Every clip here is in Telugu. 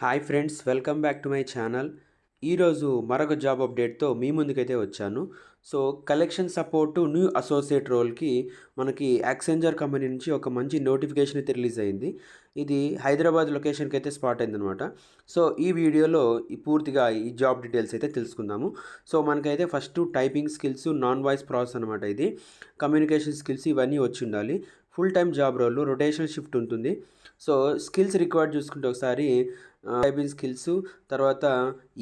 Hi friends, welcome back to my channel. ఈరోజు మరొక జాబ్ అప్డేట్తో మీ ముందుకైతే వచ్చాను. So collection support new associate రోల్కి మనకి యాక్సెంజర్ కంపెనీ నుంచి ఒక మంచి నోటిఫికేషన్ అయితే రిలీజ్ అయింది. ఇది హైదరాబాద్ లొకేషన్కి అయితే స్పాట్ అయిందనమాట. సో ఈ వీడియోలో పూర్తిగా ఈ జాబ్ డీటెయిల్స్ అయితే తెలుసుకుందాము. సో మనకైతే first typing skills, non voice process అనమాట. ఇది కమ్యూనికేషన్ స్కిల్స్ ఇవన్నీ వచ్చి ఉండాలి. Full time job role, rotational shift ఉంటుంది. సో స్కిల్స్ రిక్వైర్డ్ చూసుకుంటే ఒకసారి టైపింగ్ స్కిల్స్, తర్వాత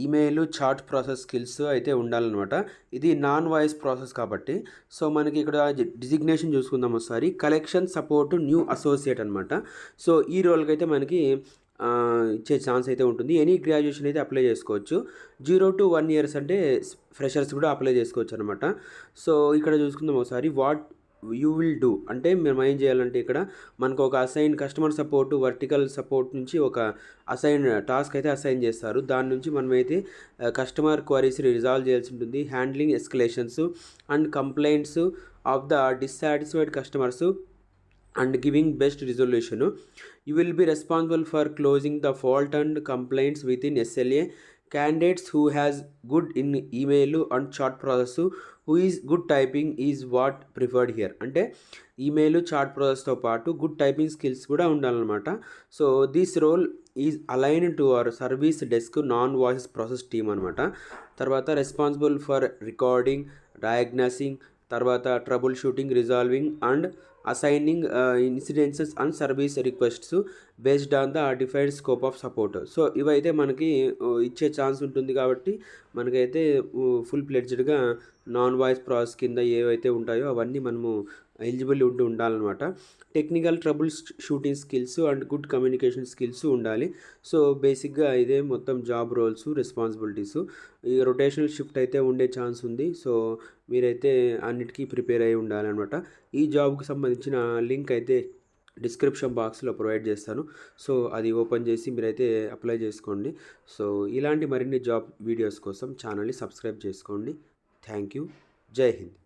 ఈమెయిల్, చాట్ ప్రాసెస్ స్కిల్స్ అయితే ఉండాలన్నమాట. ఇది నాన్ వాయిస్ ప్రాసెస్ కాబట్టి. సో మనకి ఇక్కడ డిజిగ్నేషన్ చూసుకుందాం ఒకసారి. కలెక్షన్ సపోర్ట్ న్యూ అసోసియేట్ అనమాట. సో ఈ రోల్కి అయితే మనకి ఇచ్చే ఛాన్స్ అయితే ఉంటుంది. ఎనీ గ్రాడ్యుయేషన్ అయితే అప్లై చేసుకోవచ్చు. 0 to 1 years అంటే ఫ్రెషర్స్ కూడా అప్లై చేసుకోవచ్చు అనమాట. సో ఇక్కడ చూసుకుందాం ఒకసారి. వాట్ యూ విల్ డూ అంటే మేము ఏం చేయాలంటే ఇక్కడ మనకు ఒక assign customer support, vertical support నుంచి ఒక అసైన్ టాస్క్ అయితే అసైన్ చేస్తారు. దాని నుంచి మనమైతే కస్టమర్ క్వరీస్ రిజాల్వ్ చేయాల్సి ఉంటుంది. Handling escalations and complaints of the dissatisfied customers and giving best resolution. You will be responsible for closing the fault and complaints within SLA. Candidates who has good in email and chat process, who is good typing is what preferred here. అంటే ఈమెయిల్, చాట్ ప్రాసెస్తో పాటు గుడ్ టైపింగ్ స్కిల్స్ కూడా ఉండాలన్నమాట. So this role is align to our service desk non voice process team అనమాట. తర్వాత రెస్పాన్సిబుల్ ఫర్ రికార్డింగ్, డయాగ్నోసింగ్, తర్వాత trouble shooting, resolving and assigning incidences and service requests based on the defined scope of support. So ఇవైతే మనకి ఇచ్చే ఛాన్స్ ఉంటుంది కాబట్టి మనకైతే ఫుల్ ప్లెడ్జ్డ్గా నాన్ వాయిస్ ప్రాసెస్ కింద ఏవైతే ఉంటాయో అవన్నీ మనము ఎలిజిబుల్ ఉండాలన్నమాట. Technical trouble shooting skills and good communication skills ఉండాలి. సో బేసిక్గా ఇదే మొత్తం జాబ్ రోల్స్, రెస్పాన్సిబిలిటీస్. ఈ రొటేషనల్ షిఫ్ట్ అయితే ఉండే ఛాన్స్ ఉంది. సో మీరైతే అన్నిటికీ ప్రిపేర్ అయి ఉండాలన్నమాట. ఈ జాబ్కి సంబంధించిన లింక్ అయితే డిస్క్రిప్షన్ బాక్స్లో ప్రొవైడ్ చేస్తాను. సో అది ఓపెన్ చేసి మీరైతే అప్లై చేసుకోండి. సో ఇలాంటి మరిన్ని జాబ్ వీడియోస్ కోసం ఛానల్ని సబ్స్క్రైబ్ చేసుకోండి. Thank you. జై హింద్.